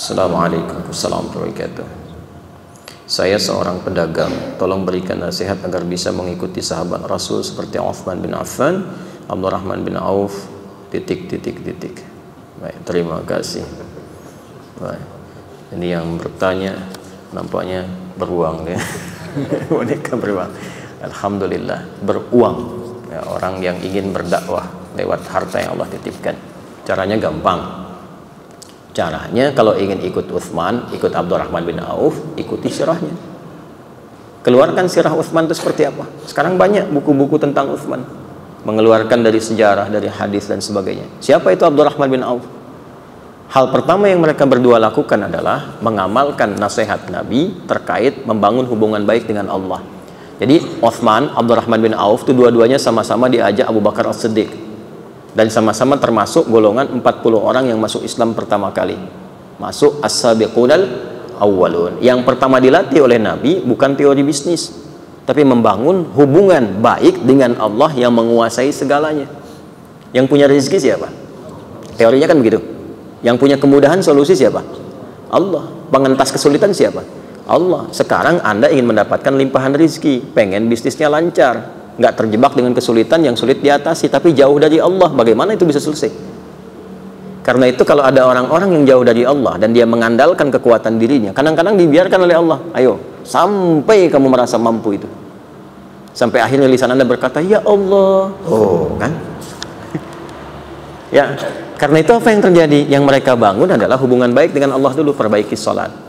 Assalamualaikum warahmatullahi wabarakatuh. Saya seorang pedagang, tolong berikan nasihat agar bisa mengikuti sahabat Rasul seperti Uthman bin Affan, Abdurrahman bin Auf, Baik, terima kasih. Baik. Ini yang bertanya nampaknya beruang ya. Boneka beruang. Alhamdulillah, beruang. Ya, orang yang ingin berdakwah lewat harta yang Allah titipkan. Caranya gampang. Caranya kalau ingin ikut Uthman, ikut Abdurrahman bin Auf, ikuti sirahnya. Keluarkan sirah Uthman itu seperti apa. Sekarang banyak buku-buku tentang Uthman, mengeluarkan dari sejarah, dari hadis dan sebagainya. Siapa itu Abdurrahman bin Auf? Hal pertama yang mereka berdua lakukan adalah mengamalkan nasihat Nabi terkait membangun hubungan baik dengan Allah. Jadi Uthman, Abdurrahman bin Auf itu dua-duanya sama-sama diajak Abu Bakar As-Siddiq, dan sama-sama termasuk golongan 40 orang yang masuk Islam pertama kali, masuk as-sabiqunal awwalun. Yang pertama dilatih oleh Nabi bukan teori bisnis, tapi membangun hubungan baik dengan Allah yang menguasai segalanya. Yang punya rezeki siapa? Teorinya kan begitu. Yang punya kemudahan solusi siapa? Allah. Pengentas kesulitan siapa? Allah. Sekarang Anda ingin mendapatkan limpahan rezeki, pengen bisnisnya lancar, nggak terjebak dengan kesulitan yang sulit diatasi, tapi jauh dari Allah, bagaimana itu bisa selesai? Karena itu kalau ada orang-orang yang jauh dari Allah dan dia mengandalkan kekuatan dirinya, kadang-kadang dibiarkan oleh Allah, ayo sampai kamu merasa mampu itu, sampai akhirnya lisan Anda berkata ya Allah, oh kan. Ya, karena itu apa yang terjadi? Yang mereka bangun adalah hubungan baik dengan Allah dulu. Perbaiki sholat.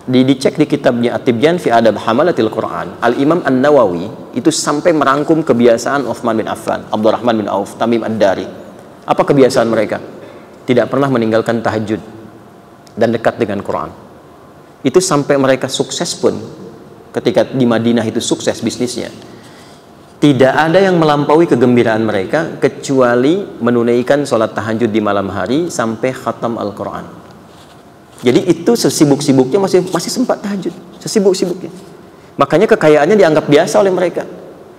Dicek di kitabnya At-Tibyan fi Adab Hamalatil Quran, Al-Imam An-Nawawi itu sampai merangkum kebiasaan Uthman bin Affan, Abdurrahman bin Auf, Tamim Ad-Dari. Apa kebiasaan mereka? Tidak pernah meninggalkan tahajud dan dekat dengan Quran. Itu sampai mereka sukses pun, ketika di Madinah itu sukses bisnisnya, tidak ada yang melampaui kegembiraan mereka kecuali menunaikan sholat tahajud di malam hari sampai khatam Al-Quran. Jadi itu sesibuk-sibuknya masih sempat tahajud, sesibuk-sibuknya. Makanya kekayaannya dianggap biasa oleh mereka.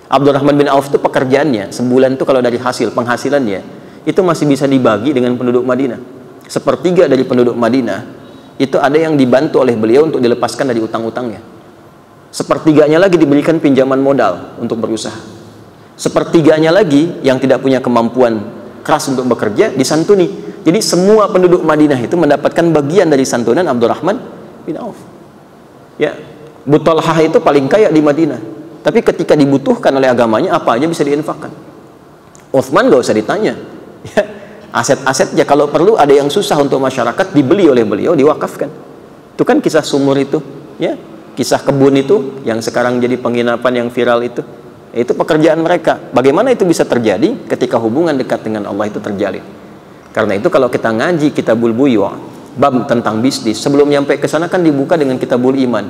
Abdurrahman bin Auf itu pekerjaannya sebulan itu kalau dari hasil penghasilannya itu masih bisa dibagi dengan penduduk Madinah. Sepertiga dari penduduk Madinah itu ada yang dibantu oleh beliau untuk dilepaskan dari utang-utangnya. Sepertiganya lagi diberikan pinjaman modal untuk berusaha. Sepertiganya lagi yang tidak punya kemampuan keras untuk bekerja disantuni. Jadi semua penduduk Madinah itu mendapatkan bagian dari santunan Abdurrahman bin Auf. Ya, Abu Talhah itu paling kaya di Madinah, tapi ketika dibutuhkan oleh agamanya apa aja bisa diinfakkan. Uthman gak usah ditanya. Ya, aset-asetnya kalau perlu ada yang susah untuk masyarakat dibeli oleh beliau, diwakafkan. Itu kan kisah sumur itu, ya, kisah kebun itu yang sekarang jadi penginapan yang viral itu. Itu pekerjaan mereka. Bagaimana itu bisa terjadi ketika hubungan dekat dengan Allah itu terjalin? Karena itu kalau kita ngaji Kitabul Buyu', bab tentang bisnis, sebelum nyampe ke sana kan dibuka dengan Kitabul Iman,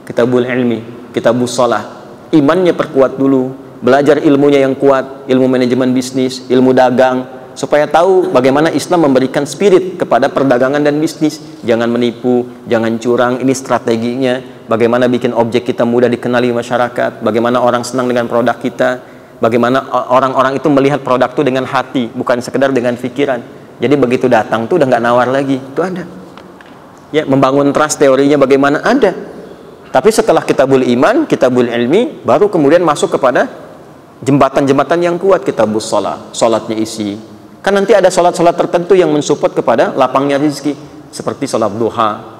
Kitabul Ilmi, Kitabul Shalah. Imannya perkuat dulu, belajar ilmunya yang kuat, ilmu manajemen bisnis, ilmu dagang, supaya tahu bagaimana Islam memberikan spirit kepada perdagangan dan bisnis. Jangan menipu, jangan curang, ini strateginya. Bagaimana bikin objek kita mudah dikenali masyarakat, bagaimana orang senang dengan produk kita, bagaimana orang-orang itu melihat produk itu dengan hati, bukan sekedar dengan pikiran. Jadi begitu datang tuh udah nggak nawar lagi, itu ada. Ya, membangun trust teorinya bagaimana ada. Tapi setelah Kitabul Iman, Kitabul Ilmi, baru kemudian masuk kepada jembatan-jembatan yang kuat. Kitabul Shalah, sholatnya isi. Kan nanti ada sholat-sholat tertentu yang mensupport kepada lapangnya rezeki, seperti sholat duha.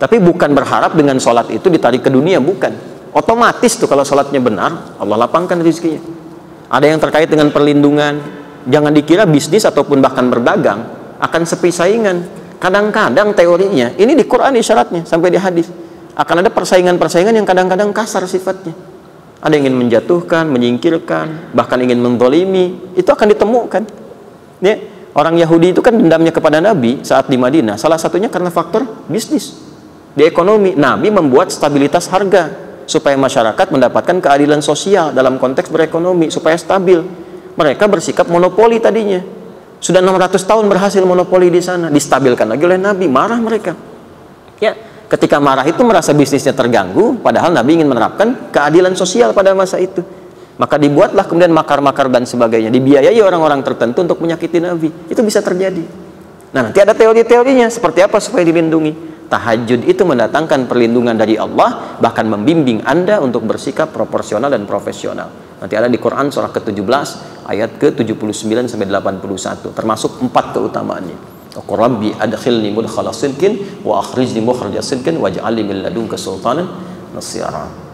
Tapi bukan berharap dengan sholat itu ditarik ke dunia, bukan. Otomatis tuh kalau sholatnya benar, Allah lapangkan rezekinya. Ada yang terkait dengan perlindungan. Jangan dikira bisnis ataupun bahkan berdagang akan sepi saingan. Kadang-kadang teorinya, ini di Quran isyaratnya sampai di hadis, akan ada persaingan-persaingan yang kadang-kadang kasar sifatnya. Ada yang ingin menjatuhkan, menyingkirkan, bahkan ingin menzalimi. Itu akan ditemukan. Ya, orang Yahudi itu kan dendamnya kepada Nabi saat di Madinah. Salah satunya karena faktor bisnis. Di ekonomi, Nabi membuat stabilitas harga supaya masyarakat mendapatkan keadilan sosial dalam konteks berekonomi, supaya stabil. Mereka bersikap monopoli tadinya. Sudah 600 tahun berhasil monopoli di sana. Distabilkan lagi oleh Nabi, marah mereka. Ya, ketika marah itu merasa bisnisnya terganggu, padahal Nabi ingin menerapkan keadilan sosial pada masa itu. Maka dibuatlah kemudian makar-makar dan sebagainya. Dibiayai orang-orang tertentu untuk menyakiti Nabi. Itu bisa terjadi. Nah, nanti ada teori-teorinya seperti apa supaya dilindungi. Tahajud itu mendatangkan perlindungan dari Allah, bahkan membimbing Anda untuk bersikap proporsional dan profesional. Nanti ada di Quran surah ke-17 ayat ke-79 sampai 81, termasuk 4 keutamaannya. Rabbi adkhilni mudkhala sidqin wa akhrijni mukhraja sidqin waj'alni min ladunka sultanan nasira.